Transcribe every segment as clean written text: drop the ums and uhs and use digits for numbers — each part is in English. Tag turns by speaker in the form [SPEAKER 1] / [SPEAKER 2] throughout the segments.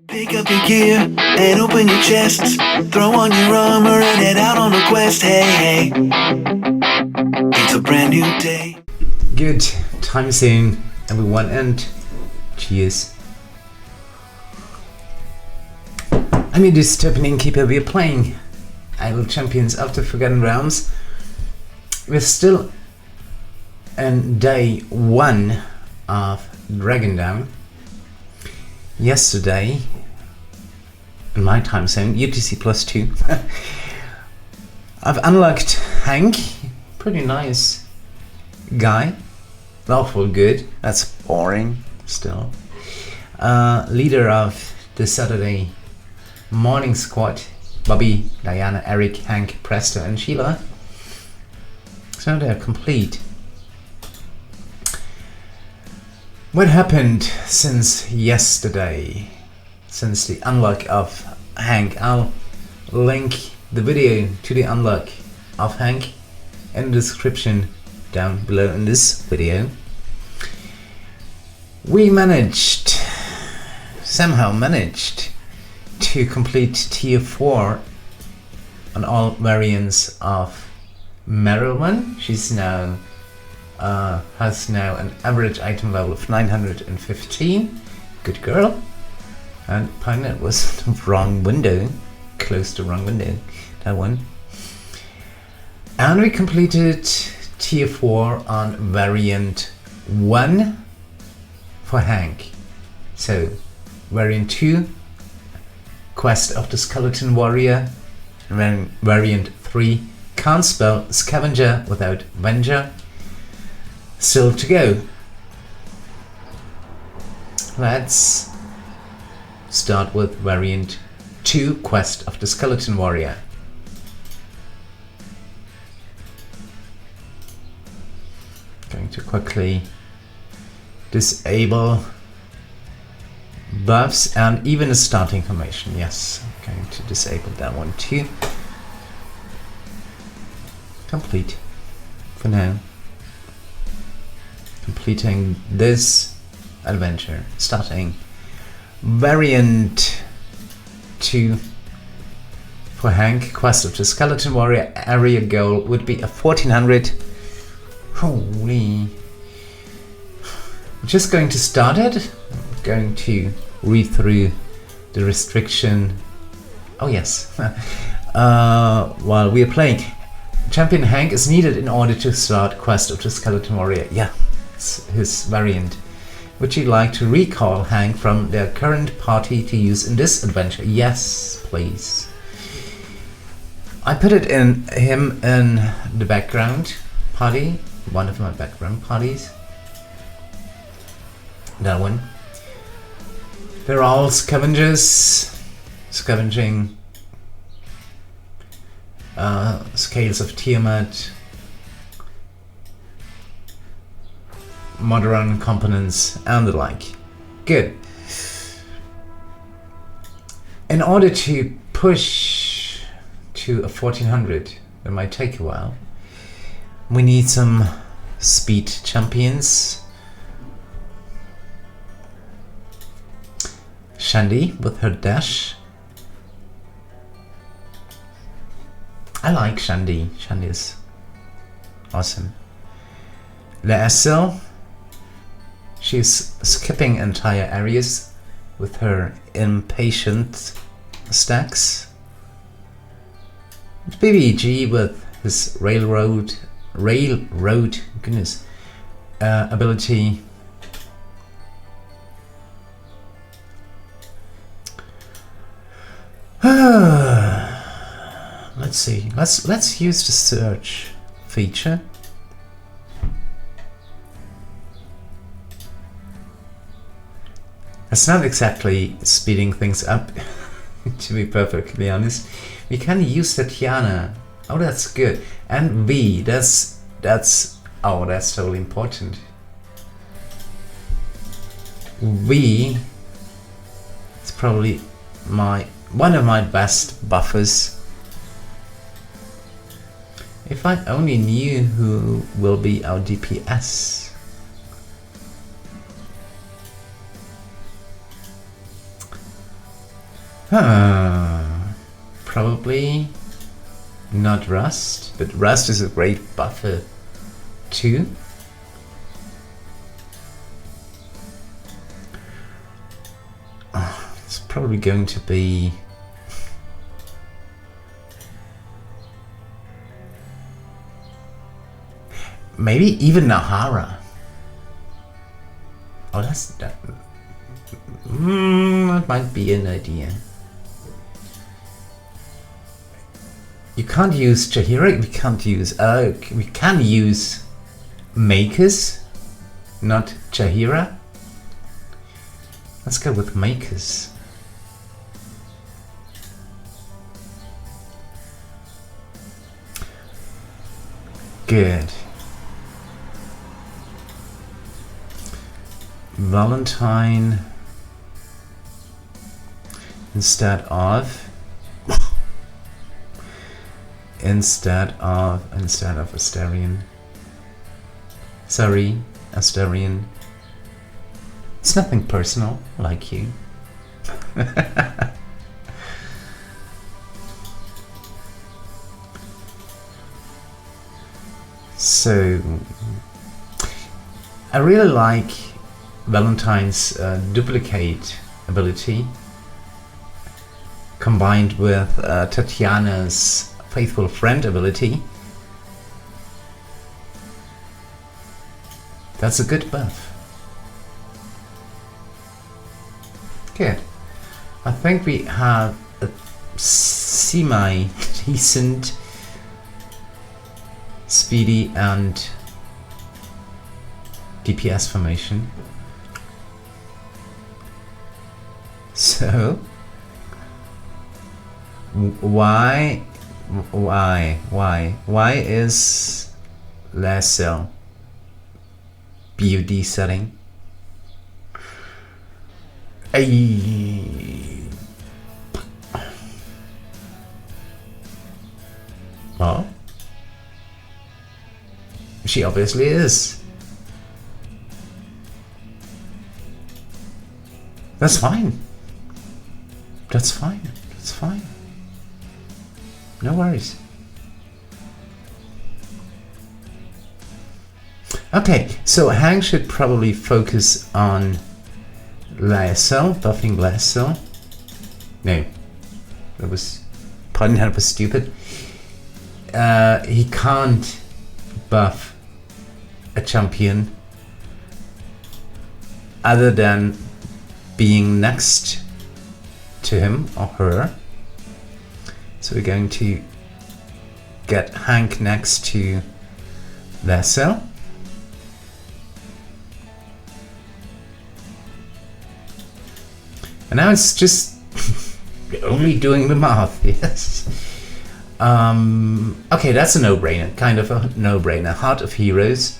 [SPEAKER 1] Pick up your gear and open your chests. Throw on your armor and head out on a quest. Hey, hey, it's a brand new day.
[SPEAKER 2] Good time soon, everyone, and cheers. I'm your Dystopian Innkeeper. We are playing Idle Champions of the Forgotten Realms. We're still on day 1 of Dragon Down. Yesterday, in my time zone, UTC +2, I've unlocked Hank, pretty nice guy. Lawful Good, that's boring still. Leader of the Saturday morning squad, Bobby, Diana, Eric, Hank, Presto and Sheila. So they're complete. What happened since yesterday, since the unlock of Hank? I'll link the video to the unlock of Hank in the description down below in this video. We somehow managed to complete tier 4 on all variants of Merilwen. She's now has now an average item level of 915. Good girl. And Pwent was the wrong window, close to wrong window, that one. And we completed tier 4 on variant 1 for Hank. So variant 2, Quest of the Skeleton Warrior, and then variant 3, can't spell Scavenger without Venger. Still to go. Let's start with variant 2, Quest of the Skeleton Warrior. Going to quickly disable buffs and even a starting formation. Yes, I'm going to disable that one too. Complete for now. Completing this adventure, starting variant 2 for Hank, Quest of the Skeleton Warrior. Area goal would be a 1400. Holy! I'm just going to start it. I'm going to read through the restriction. Oh yes. While we are playing, Champion Hank is needed in order to start Quest of the Skeleton Warrior. Yeah. His variant. Would you like to recall Hank from their current party to use in this adventure? Yes, please. I put him in the background party, one of my background parties. That one. They're all scavengers, scavenging scales of Tiamat, Modron components and the like. Good. In order to push to a 1400, that might take a while, we need some speed champions. Shandy with her dash. I like Shandy. Shandy is awesome. Lae'zel. She's skipping entire areas with her impatient stacks. BBG with his railroad goodness ability. Let's see. Let's use the search feature. It's not exactly speeding things up, to be perfectly honest. We can use Tatiana. Oh, that's good. And V. That's totally important. V is probably one of my best buffers. If I only knew who will be our DPS. Probably not Rust, but Rust is a great buffer too. It's probably going to be maybe even Jaheira. Oh, that might be an idea. You can't use Jaheira, we can use Makers, not Jaheira. Let's go with Makers. Good. Valentine instead of Asterion. Sorry, Asterion. It's nothing personal, like you. So, I really like Valentine's duplicate ability combined with Tatiana's faithful friend ability. That's a good buff. Good. I think we have a semi-decent speedy and DPS formation. So why is Lae'zel BUD setting? Well, she obviously is. That's fine. That's fine. That's fine. No worries. Okay, so Hank should probably focus on Lae'zel, buffing Lae'zel. No, that was, pardon, that was stupid. He can't buff a champion other than being next to him or her. So we're going to get Hank next to Lae'zel. And now it's just only doing the math, yes. Okay, that's a no-brainer, kind of a no-brainer. Heart of Heroes.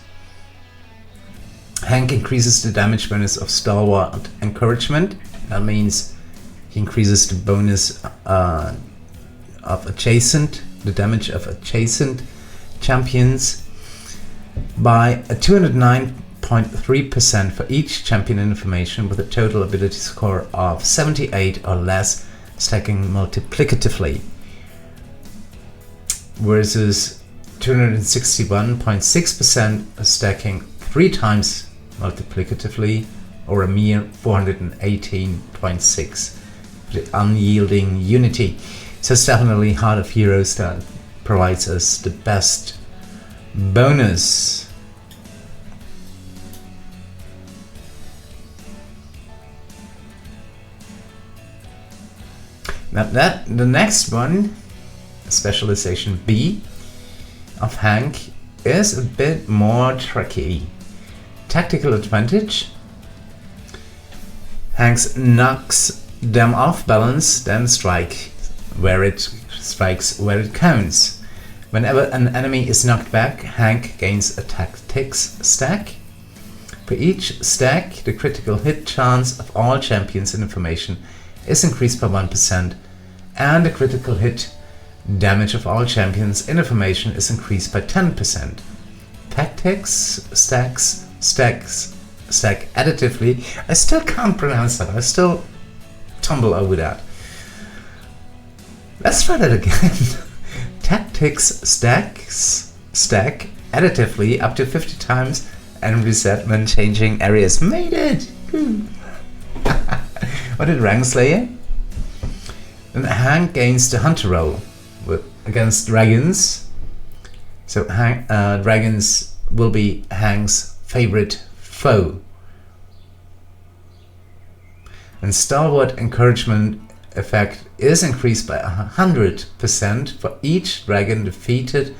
[SPEAKER 2] Hank increases the damage bonus of Stalwart Encouragement. That means he increases the bonus of the damage of adjacent champions by a 209.3% for each champion information with a total ability score of 78 or less, stacking multiplicatively, versus 261.6% stacking 3 times multiplicatively, or a mere 418.6 for the unyielding unity. So it's definitely Heart of Heroes that provides us the best bonus. Now the next one, Specialization B of Hank, is a bit more tricky. Tactical Advantage. Hank knocks them off balance, then strikes where it counts. Whenever an enemy is knocked back, Hank gains a tactics stack. For each stack, the critical hit chance of all champions in information is increased by 1%, and the critical hit damage of all champions in information is increased by 10%. Tactics stack additively. I still can't pronounce that. I still tumble over that. Let's try that again. Tactics stack additively up to 50 times and reset when changing areas. Made it! What did Rangslayer? And Hank gains the hunter role against dragons. So dragons will be Hank's favorite foe. And stalwart encouragement effect is increased by 100% for each dragon defeated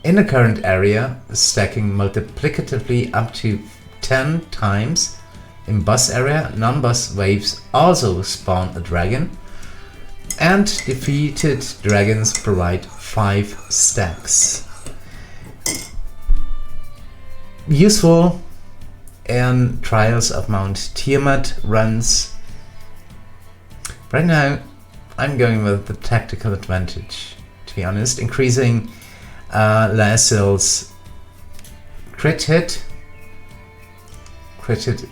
[SPEAKER 2] in the current area, stacking multiplicatively up to 10 times. In boss area, non-boss waves also spawn a dragon, and defeated dragons provide 5 stacks. Useful in Trials of Mount Tiamat runs. Right now, I'm going with the tactical advantage, to be honest, increasing Lae'zel's crit hit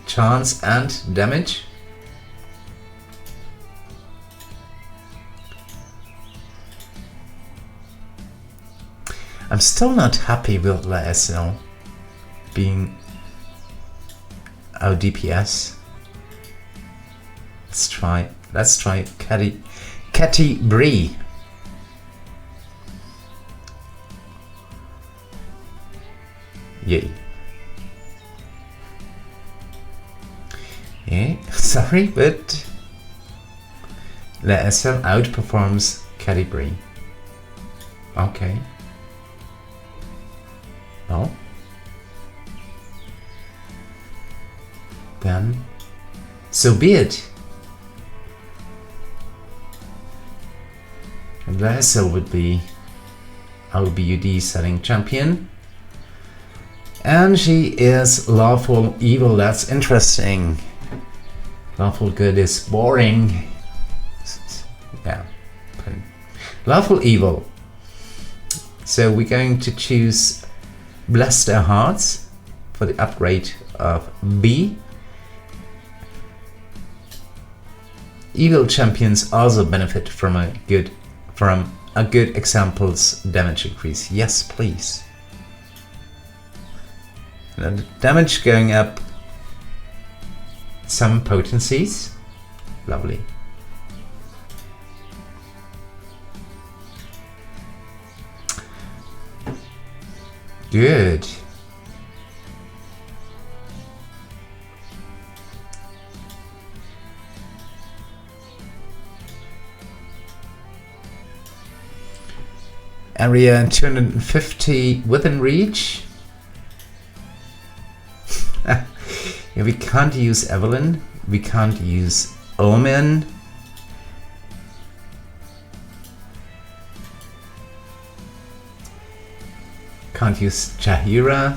[SPEAKER 2] chance and damage. I'm still not happy with Lae'zel being our DPS. Let's try Catty Bree. Yay. Yeah, sorry, but Lae'zel outperforms Catty Bree. Okay. No. Then, so be it. And Lae'zel would be our BUD selling champion. And she is Lawful Evil. That's interesting. Lawful Good is boring. Yeah. Lawful Evil. So we're going to choose Bless Their Hearts for the upgrade of B. Evil champions also benefit from a good example's damage increase. Yes, please. And the damage going up some potencies. Lovely. Good. Area 250 within reach. Yeah, we can't use Evelyn. We can't use Omen. Can't use Jaheira.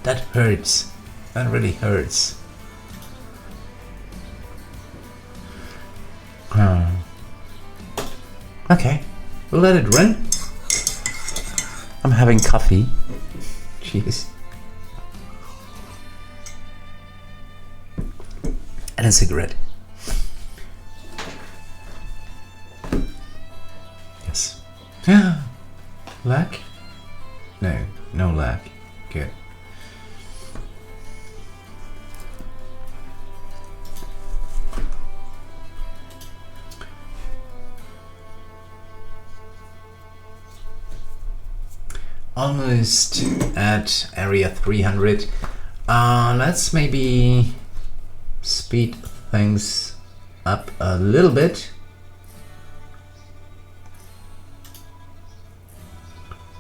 [SPEAKER 2] That hurts. That really hurts. Okay, we'll let it run. I'm having coffee. Jeez. And a cigarette. Yes. Lag? No, no lag. Good. Almost at area 300. Let's maybe speed things up a little bit.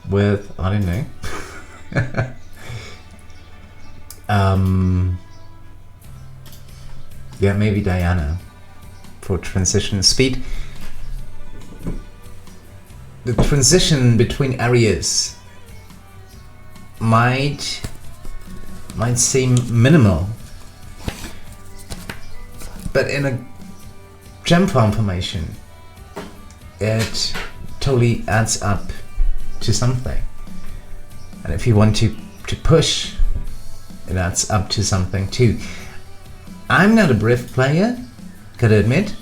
[SPEAKER 2] With, I don't know. Yeah, maybe Diana for transition speed. The transition between areas might seem minimal, but in a gem farm formation it totally adds up to something. And if you want to push, it adds up to something too. I'm not a Brief player, gotta admit,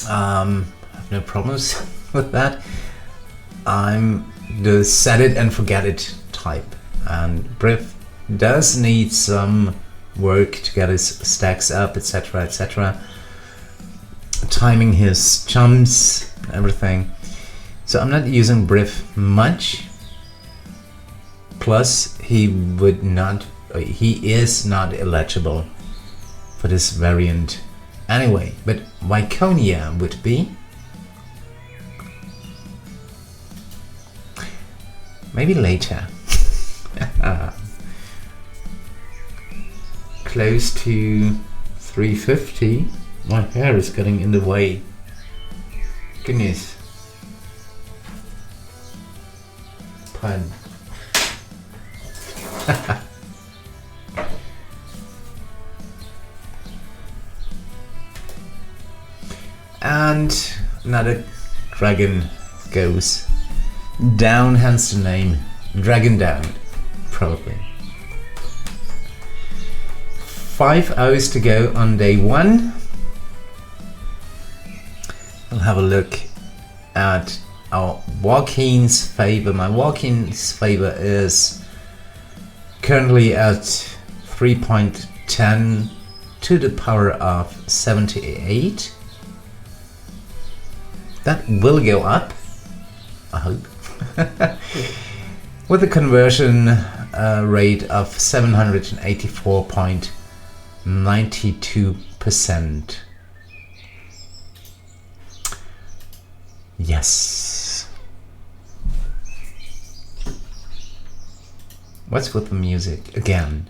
[SPEAKER 2] I have no problems with that. I'm the set it and forget it type, and Briff does need some work to get his stacks up, etc, etc, timing his jumps, everything. So I'm not using Briff much. Plus he is not eligible for this variant anyway, but Waukeen would be. Maybe later. Close to 350. My hair is getting in the way. Goodness. Pun. And another dragon goes down, hence the name Dragon Down, probably. 5 hours to go on day 1. I'll have a look at our Waukeen's favor. My Waukeen's favor is currently at 3.10 to the power of 78. That will go up, I hope, with a conversion rate of 784.92%. Yes. What's with the music again?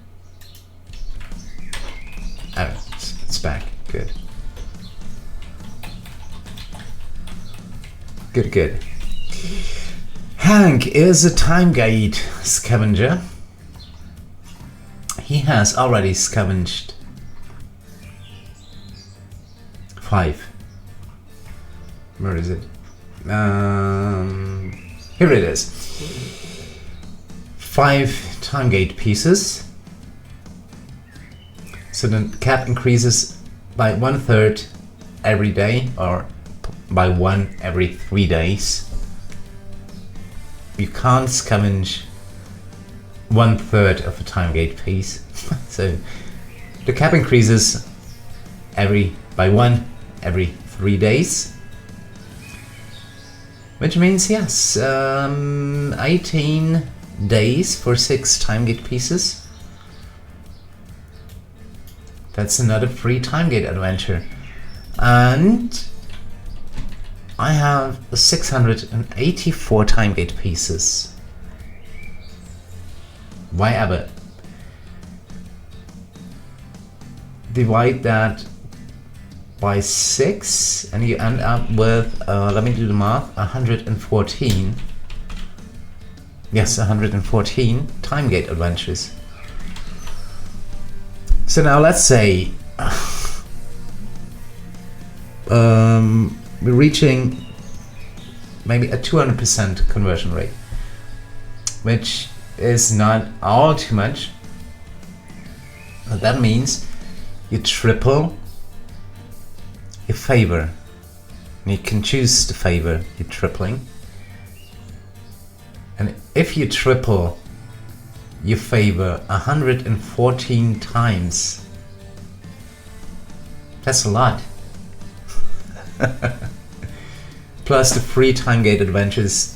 [SPEAKER 2] Oh, it's back. Good. Good, good. Hank is a time gate scavenger. He has already scavenged 5. Where is it? Here it is. 5 time gate pieces. So the cap increases by 1/3 every day, or by 1 every 3 days. You can't scavenge 1/3 of a time gate piece. So the cap increases by 1 every 3 days. Which means, yes, 18 days for 6 time gate pieces. That's another free time gate adventure. And I have 684 time gate pieces. Why ever? Divide that by 6 and you end up with, let me do the math, 114. Yes, 114 time gate adventures. So now let's say we're reaching maybe a 200% conversion rate, which is not all too much. But that means you triple your favor. You can choose the favor you're tripling. And if you triple your favor 114 times, that's a lot. Plus the free time gate adventures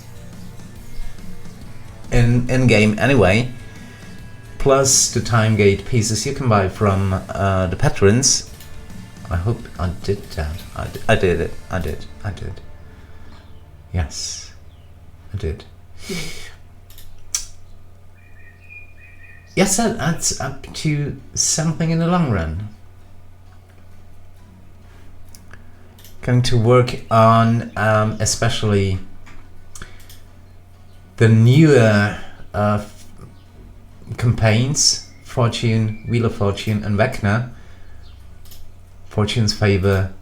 [SPEAKER 2] in game anyway, plus the time gate pieces you can buy from the patrons. I hope I did that. I did it. I did. Yes, I did. Yes, that adds up to something in the long run. Going to work on especially the newer campaigns, Fortune, Wheel of Fortune and Vecna. Fortune's favor,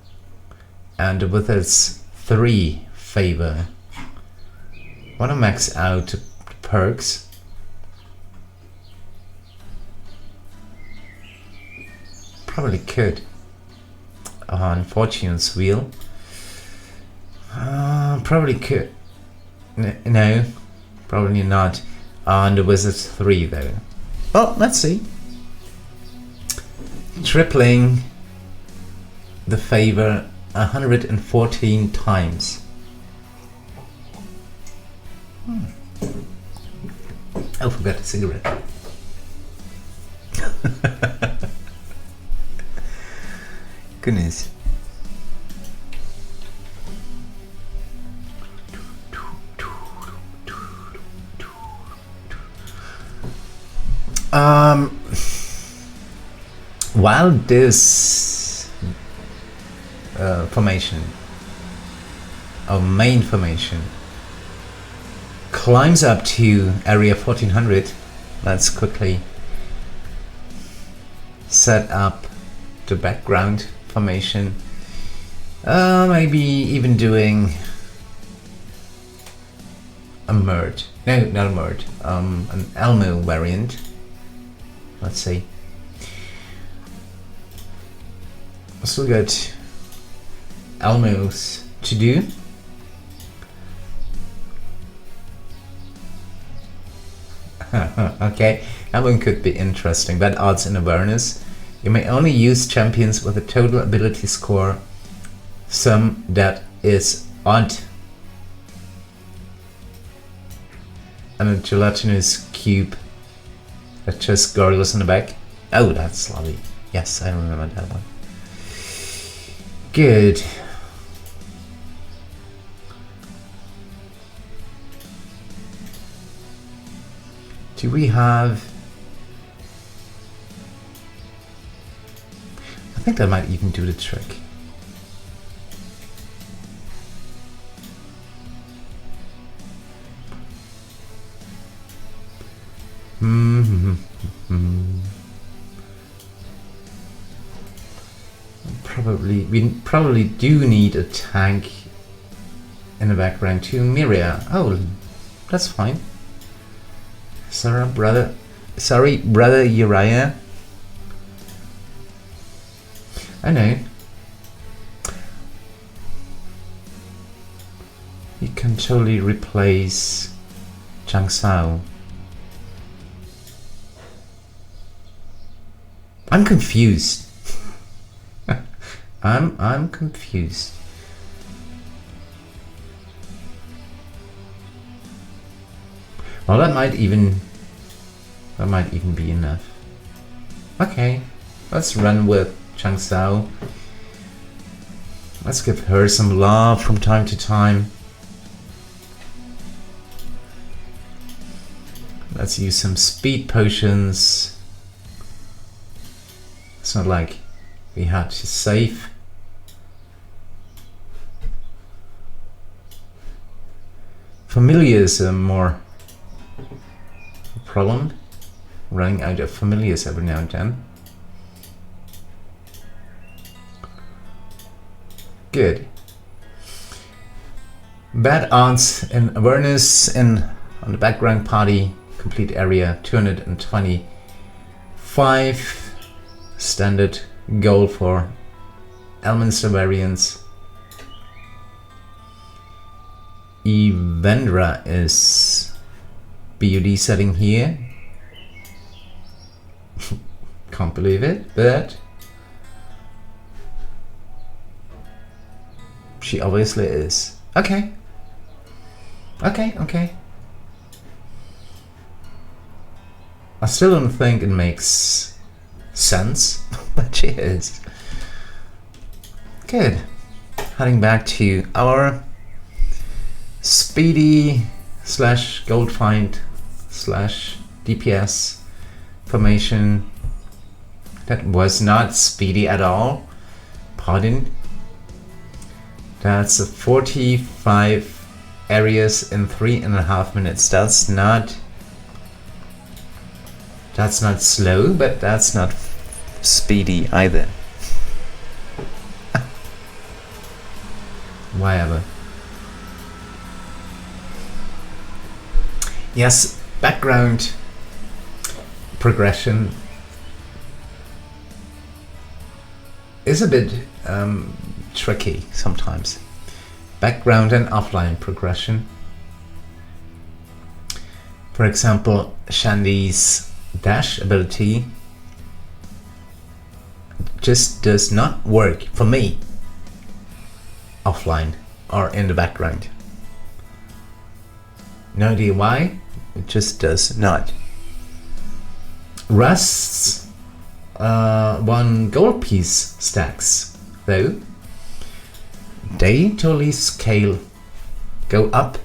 [SPEAKER 2] and with its 3 favor. Want to max out perks. Probably could on Fortune's wheel. probably could. No, probably not on the Wizard 3 though. Well, let's see. Tripling the favor 114 times. I forgot a cigarette. Goodness. While this formation, our main formation, climbs up to area 1400, let's quickly set up the background formation. Maybe even doing a merge. No, not a merge. An Elmo variant. Let's see. Still got Elmos to do. Okay, that one could be interesting. Bad odds in awareness. You may only use champions with a total ability score sum that is odd. And a gelatinous cube that just gargles in the back. Oh, that's lovely. Yes, I remember that one. Good. Do we have... I think that might even do the trick. We probably do need a tank in the background to Miria. Oh, that's fine. Sorry, brother Uriah. I know. You can totally replace Chang Sao. I'm confused. I'm confused. Well, that might even be enough. Okay, let's run with Chang Sao. Let's give her some love from time to time. Let's use some speed potions. It's not like we had to save. Familiars are more a problem. Running out of familiars every now and then. Good. Bad odds in awareness and on the background party. Complete area 225. Standard goal for Elminster variants. Evendra is BUD setting here. Can't believe it, but she obviously is. Okay. I still don't think it makes sense, but she is. Good. Heading back to our speedy / gold find / DPS formation. That was not speedy at all. Pardon. That's a 45 areas in 3.5 minutes. That's not slow, but that's not speedy either. Whatever. Yes, background progression is a bit tricky sometimes. background and offline progression. For example, Shandy's dash ability just does not work for me offline or in the background. No idea why, it just does not. Rust's 1 gold piece stacks, though, they totally go up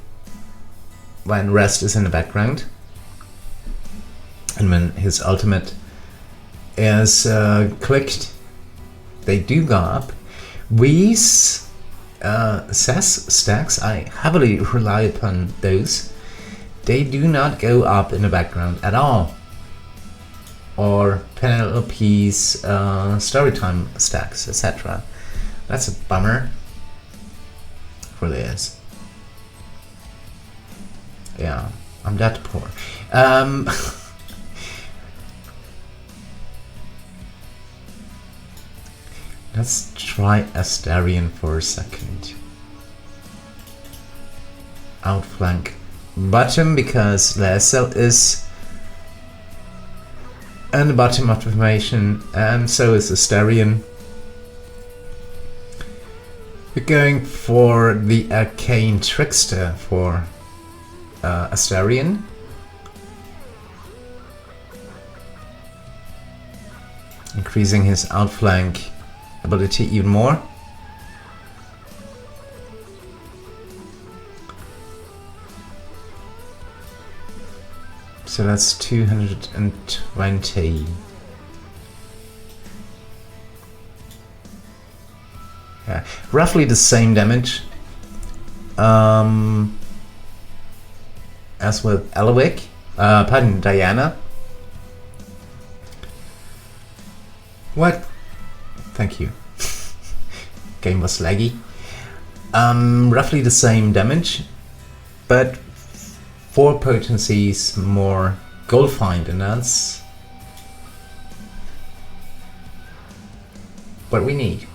[SPEAKER 2] when Rust is in the background, and when his ultimate is clicked, they do go up. Wee's Sass stacks, I heavily rely upon those. They do not go up in the background at all. Or Penelope's storytime stacks, etc. That's a bummer. Really is. Yeah, I'm that poor. Let's try Astarion for a second. Outflank bottom because Lae'zel is in the bottom of the formation, and so is Astarion. We're going for the Arcane Trickster for Astarion. Increasing his outflank ability even more. So that's 220. Yeah, roughly the same damage as with Elowick, pardon, Diana. What? Thank you. Game was laggy. Roughly the same damage, but 4 potencies more gold find, and that's what we need.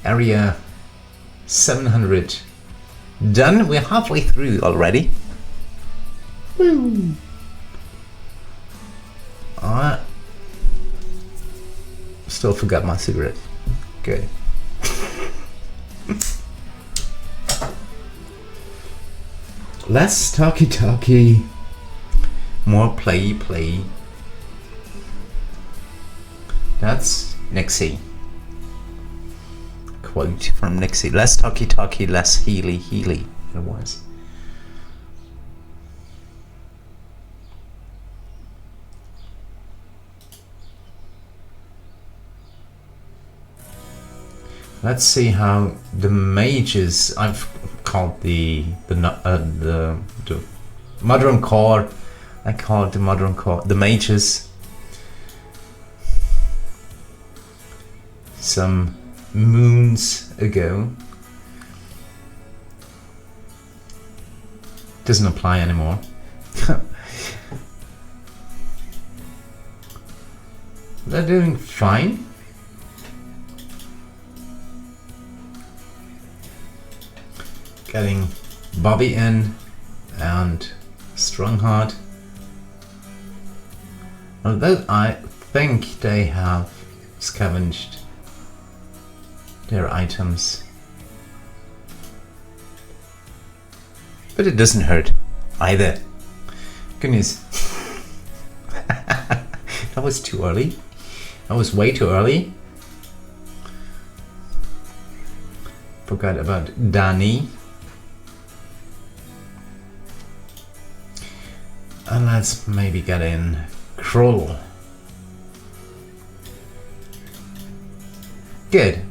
[SPEAKER 2] Area 700 done. We're halfway through already. Woo! Still forgot my cigarette. Good. Less talky-talky, more play. That's Nixie. Quote from Nixie. Less talky-talky, less healy. It was. Let's see how the mages, I've called the Modron core, I call it the Modron core, the mages, some moons ago. Doesn't apply anymore. They're doing fine. Getting Bobby in and Strongheart. Although I think they have scavenged their items. But it doesn't hurt either. Goodness. That was too early. That was way too early. Forgot about Danny. And let's maybe get in Krull. Good.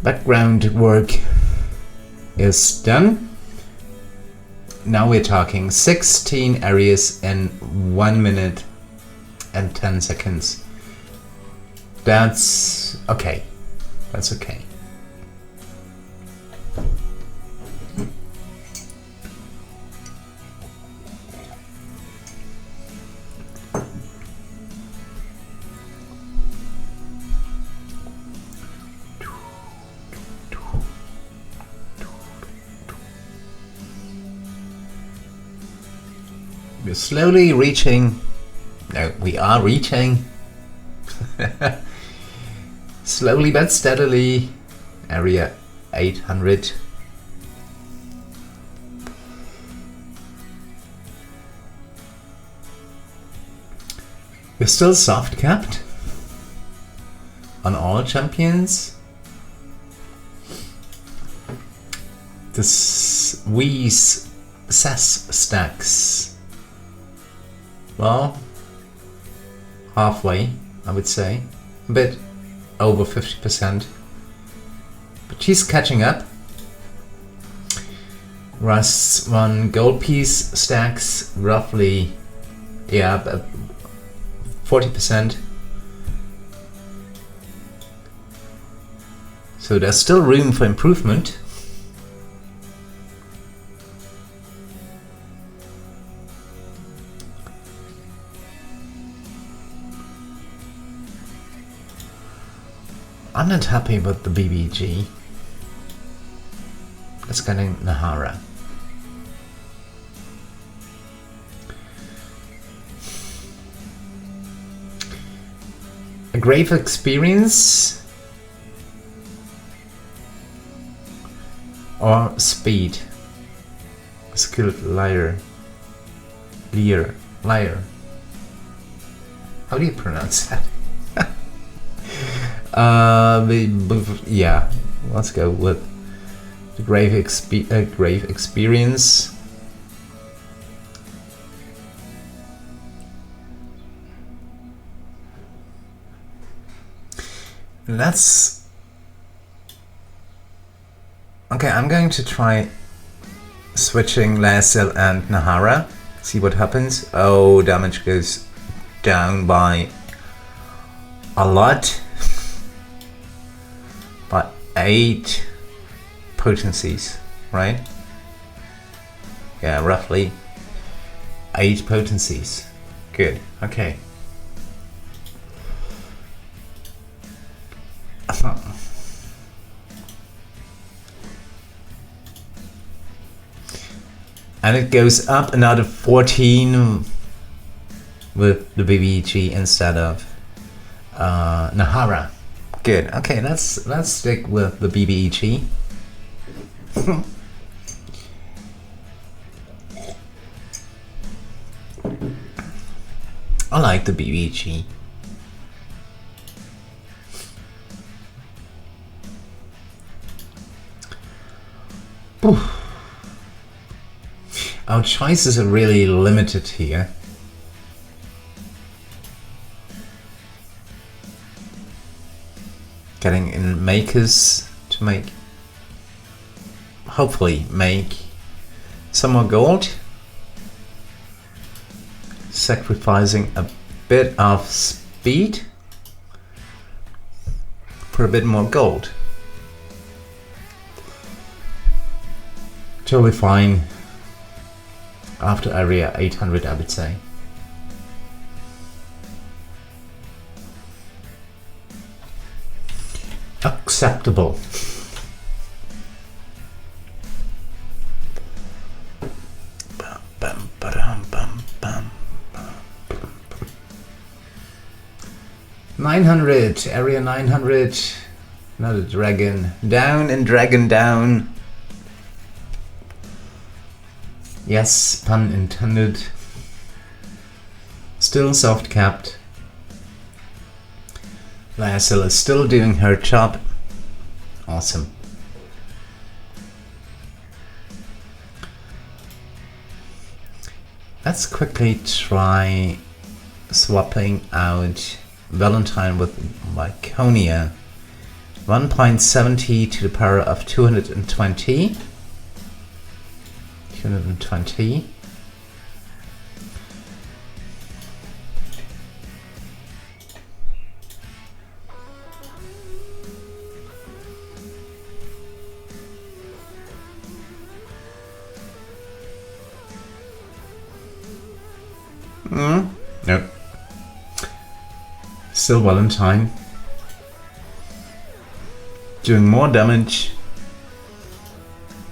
[SPEAKER 2] Background work is done. Now we're talking 16 areas in 1 minute and 10 seconds. That's okay. That's okay. We're slowly reaching. No, we are reaching. Slowly but steadily. Area 800. We're still soft capped on all champions. This Wheeze Sess stacks. Well, halfway, I would say. A bit over 50%. But she's catching up. Rust's one gold piece stacks roughly, yeah, 40%. So there's still room for improvement. I'm not happy with the BBG. Let's get in Jaheira. A grave experience or speed? Skilled liar. Liar. How do you pronounce that? Yeah, let's go with the grave experience. That's okay. I'm going to try switching Lae'zel and Jaheira. See what happens. Oh, damage goes down by a lot. By 8 potencies, right? Yeah, roughly 8 potencies. Good. Okay. And it goes up another 14 with the BBG instead of Jaheira. Good. Okay, let's stick with the BBG. I like the BBG. Our choices are really limited here. Getting in makers to make, hopefully make some more gold. Sacrificing a bit of speed for a bit more gold. Totally fine after area 800, I would say. Acceptable. Bum, bum, ba-dum, bum, bum, bum. 900, area 900. Another dragon down and dragon down. Yes, pun intended. Still soft capped. Lae'zel is still doing her job. Awesome. Let's quickly try swapping out Valentine with Waukeen. 1.70 to the power of 220. 220. Nope. Still Valentine. Doing more damage.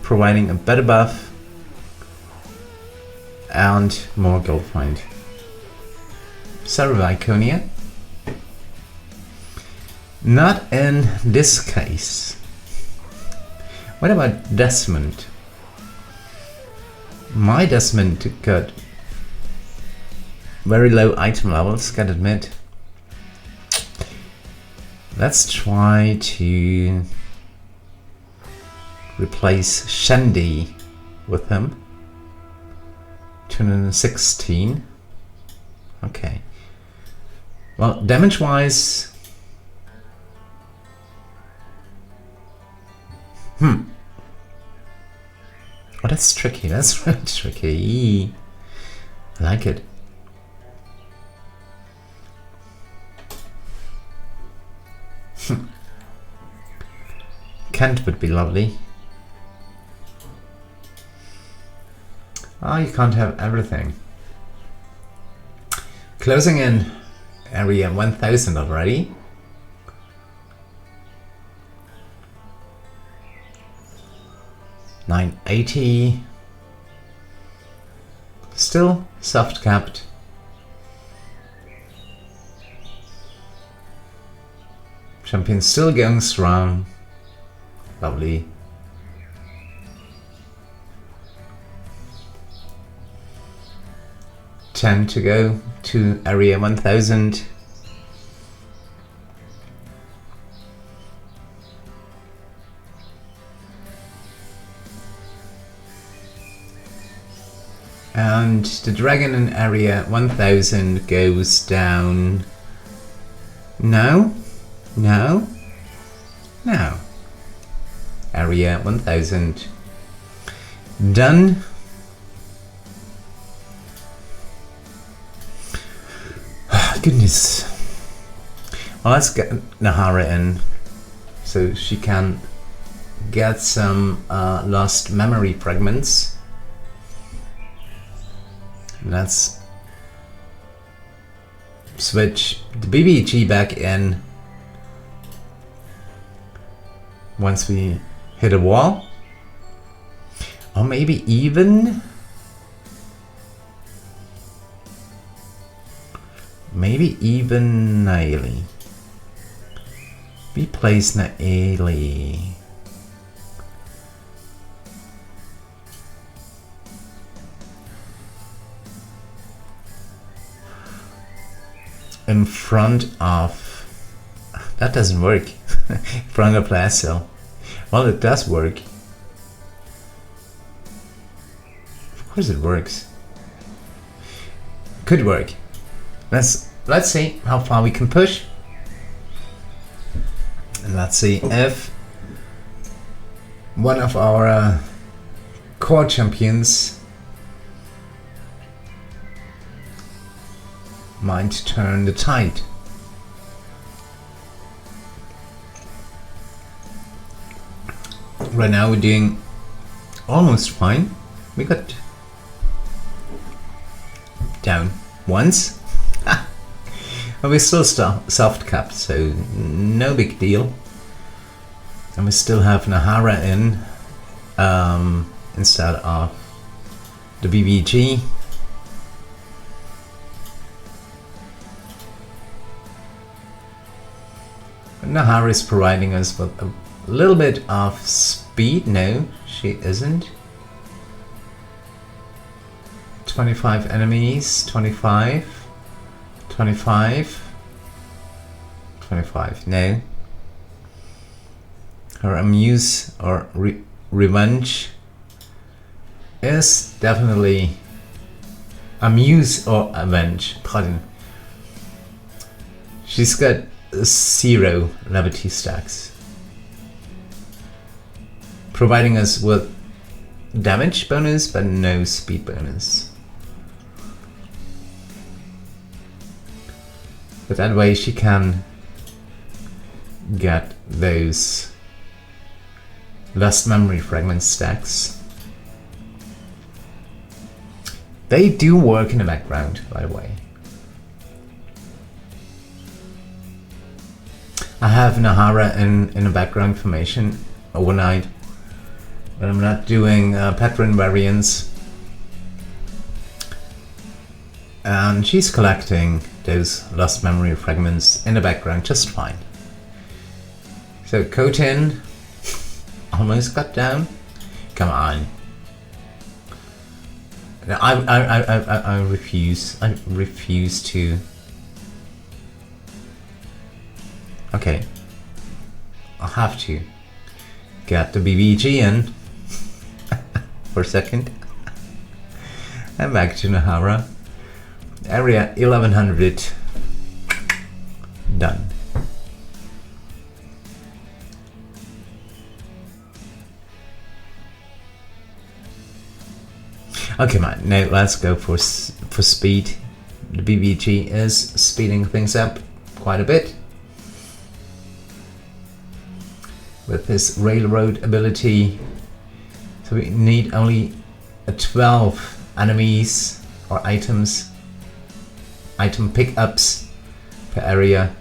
[SPEAKER 2] Providing a better buff. and more gold find. Iconia. Not in this case. What about Desmond? My Desmond got very low item levels, gotta admit. Let's try to replace Shandy with him. 216. Okay. Well, damage wise. Oh, that's tricky. That's really tricky. I like it. Kent would be lovely. Oh, you can't have everything. Closing in area 1000 already. $980. Still soft capped. Champion still going strong. Lovely. $10 to go to area 1000. And the dragon in area 1000 goes down. No. Area 1000. Done. Goodness. Well, let's get Jaheira in so she can get some lost memory fragments. Let's switch the BBG back in once we hit a wall, or maybe even Nae'zel. We place Nae'zel. In front of... That doesn't work. In front of Lae'zel. Well, it does work. Of course it works. Could work. Let's see how far we can push. And let's see if one of our core champions might turn the tide. Right now we're doing almost fine. We got down once. But we're still soft capped, so no big deal. And we still have Jaheira in instead of the BBG. Jaheira is providing us with a little bit of speed. No, she isn't. 25 enemies, 25. 25. No. Her amuse or revenge is definitely amuse or avenge. Pardon. She's got 0 levity stacks, providing us with damage bonus but no speed bonus. But that way she can get those lost memory fragment stacks. They do work in the background, by the way. I have Jaheira in a background formation overnight, but I'm not doing pattern variants And she's collecting those lost memory fragments in the background just fine. So Chotyn almost got down. Come on. I refuse. I refuse to. Okay. I'll have to get the BBG in for a second. And back to Jaheira. Area 1100. Done. Okay, man. Now let's go for speed. The BBG is speeding things up quite a bit with this railroad ability. So we need only 12 enemies or items, item pickups per area,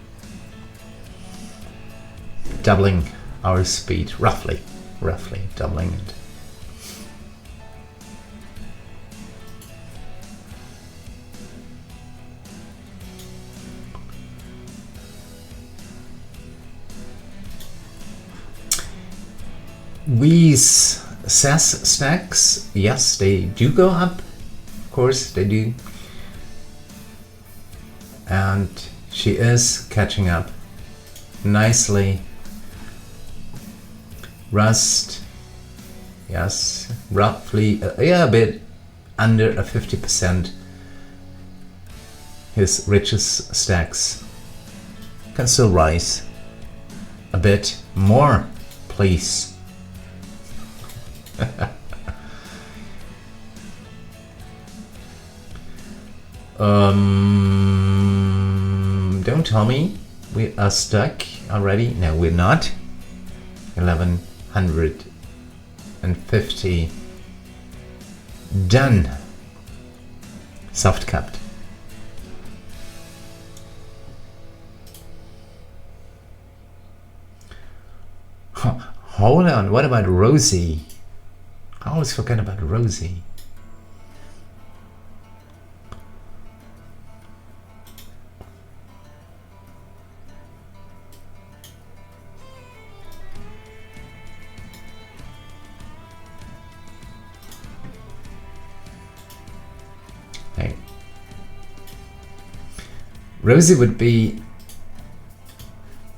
[SPEAKER 2] doubling our speed, roughly doubling it. These SAS stacks, yes, they do go up. Of course, they do. And she is catching up nicely. Rust, yes, roughly, a bit under a 50%. His richest stacks can still rise a bit more, please. Don't tell me we are stuck already. No, we're not. 1150 done. Soft capped. Hold on, what about Rosie? I always forget about Rosie. Hey. Rosie would be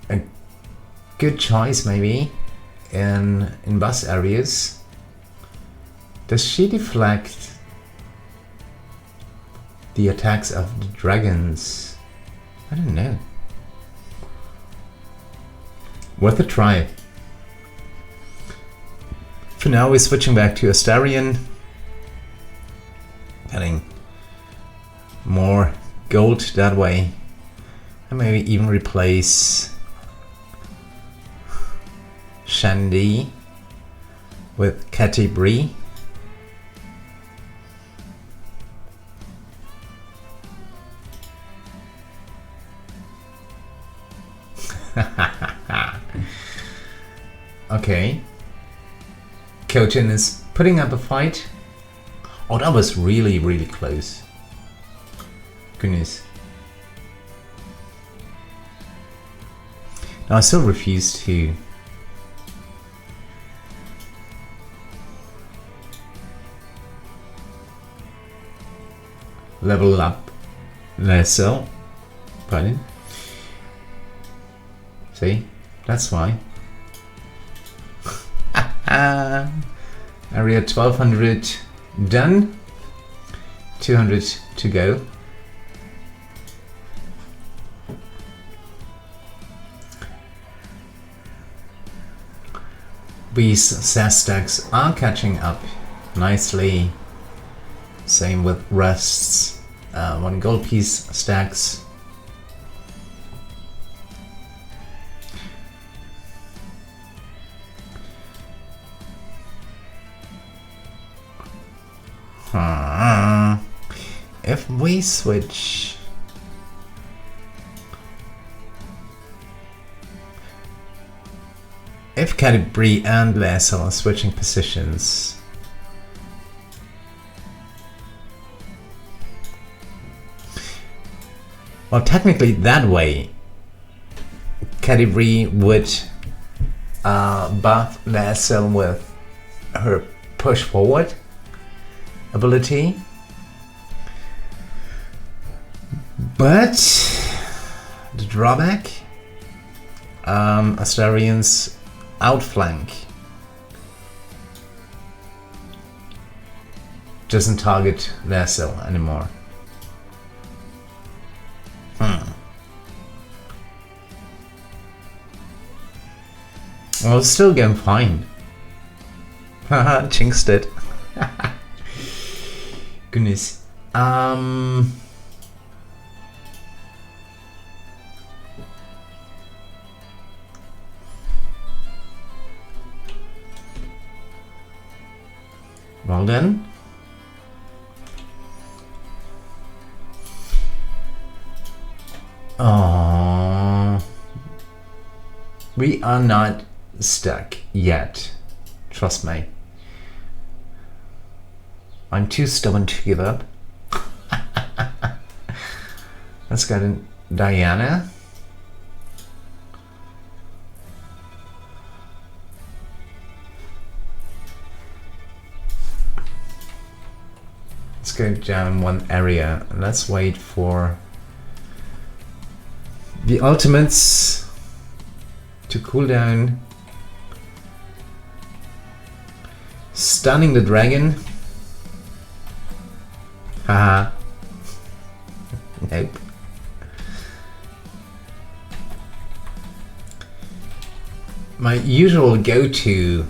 [SPEAKER 2] a good choice maybe in bus areas. Does she deflect the attacks of the dragons? I don't know. Worth a try. For now, we're switching back to Astarion. Getting more gold that way. And maybe even replace Shandy with Catty Bree. Okay. Chotyn is putting up a fight. Oh, that was really, really close. Goodness. Now, I still refuse to level up Lae'zel. Pardon. See? That's why. Area 1200 done. 200 to go. These SAS stacks are catching up nicely. Same with Rust's 1 gold piece stacks. If we switch if Cadbury and Lae'zel are switching positions, Well, technically that way, Category would buff Lae'zel with her push forward ability. But the drawback, Astarian's outflank doesn't target Lae'zel anymore. Well, it's still going fine. Haha, jinxed it. Goodness. Well then. Oh, we are not stuck yet. Trust me. I'm too stubborn to give up. Let's go to Diana. Let's go down one area and let's wait for the ultimates to cool down. Stunning the dragon. Haha. Nope. My usual go-to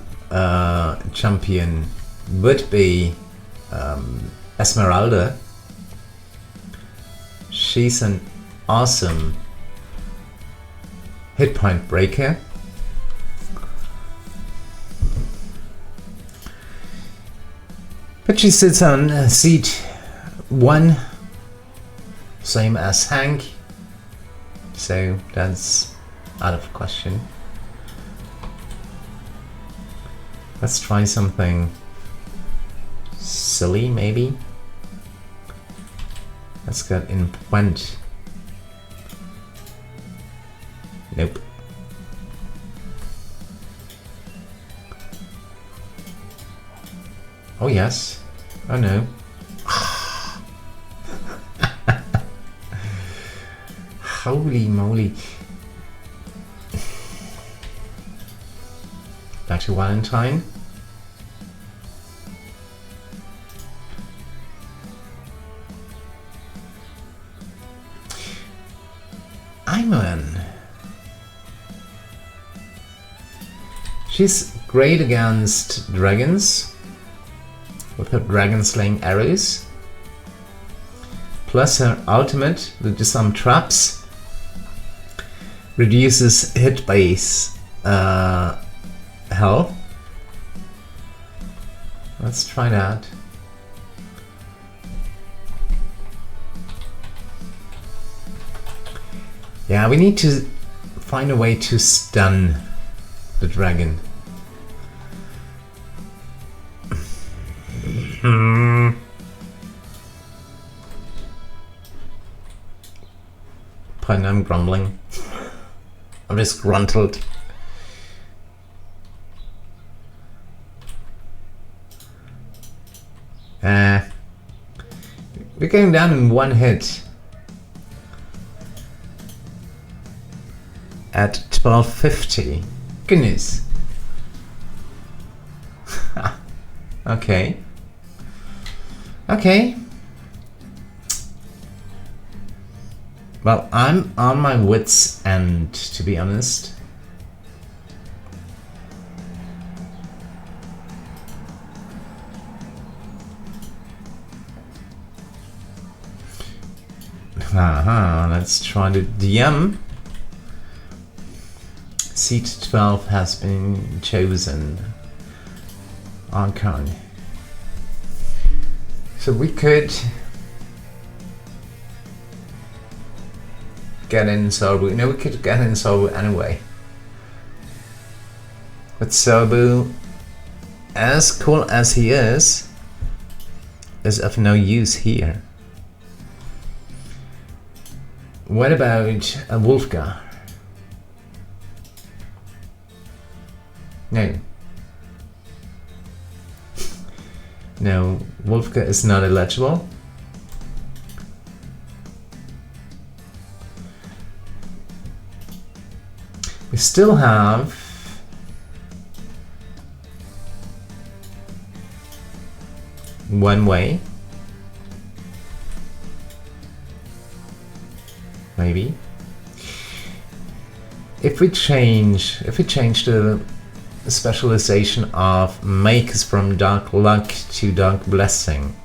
[SPEAKER 2] champion would be Esmeralda. She's an awesome hit point breaker. But she sits on seat 1, same as Hank, so that's out of question. Let's try something silly, maybe. Let's get in Pwent. Nope. Oh yes. Oh no. Holy moly. Back to Valentine. She's great against dragons with her dragon slaying arrows. Plus her ultimate, the disarm traps, reduces hit base health. Let's try that. Yeah, we need to find a way to stun the dragon. Pardon, I'm grumbling. I'm just gruntled. We're going down in one hit. At 1250. Goodness. Okay. Okay. Well, I'm on my wits' end, to be honest. Let's try the DM. Seat 12 has been chosen. Okay. So we could get in Sorbu. No, we could get in Sorbu anyway. But Sorbu, as cool as he is of no use here. What about a Wolfgar? No. No, Wolfgar is not eligible. We still have one way. Maybe. If we change the specialization of makers from Dark Luck to Dark Blessing,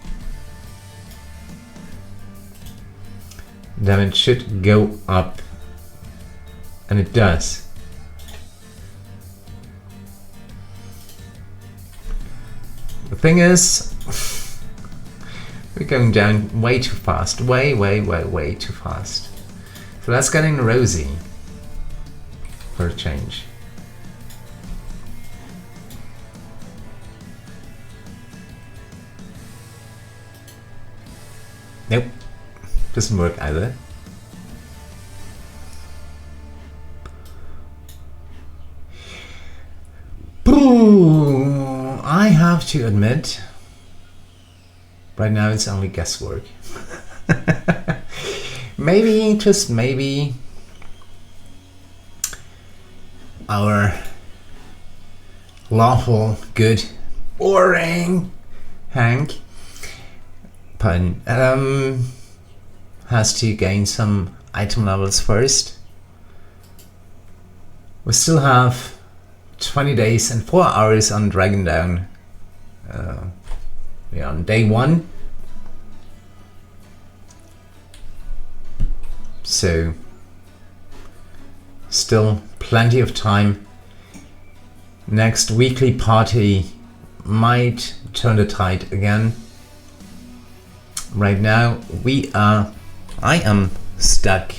[SPEAKER 2] then it should go up. And it does. The thing is, we're going down way too fast. Way too fast. So let's get in Rosie for a change. Nope, doesn't work either. I have to admit, right now it's only guesswork. Maybe, just maybe, our lawful good boring Hank pun has to gain some item levels first. We still have 20 days and 4 hours on Dragon Down. We're on day 1. So still plenty of time. Next weekly party might turn the tide again. Right now I am stuck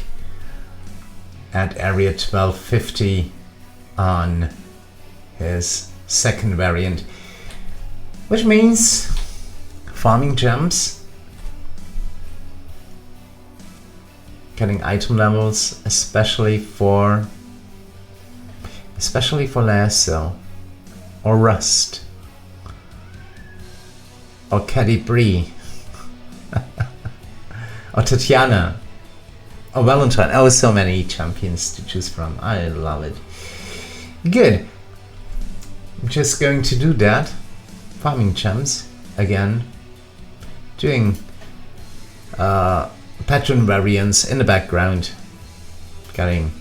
[SPEAKER 2] at area 1250 on his second variant, which means farming gems, getting item levels, especially for Lae'zel or Rust or Caddy Bree or Tatiana or Valentine. Oh, so many champions to choose from. I love it. Good. I'm just going to do that. Farming gems again. Doing patron variants in the background. Getting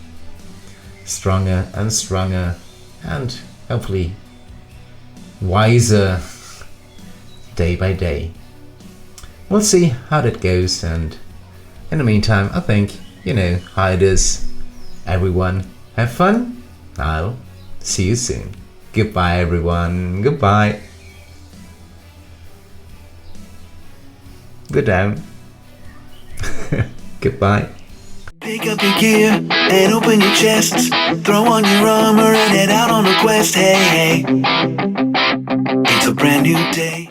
[SPEAKER 2] stronger and stronger and hopefully wiser day by day. We'll see how that goes, and in the meantime, I think you know how it is. Everyone, have fun. I'll see you soon. Goodbye, everyone. Goodbye. Go down. Goodbye.
[SPEAKER 1] Pick up your gear and open your chests. Throw on your armor and head out on a quest. Hey, hey. It's a brand new day.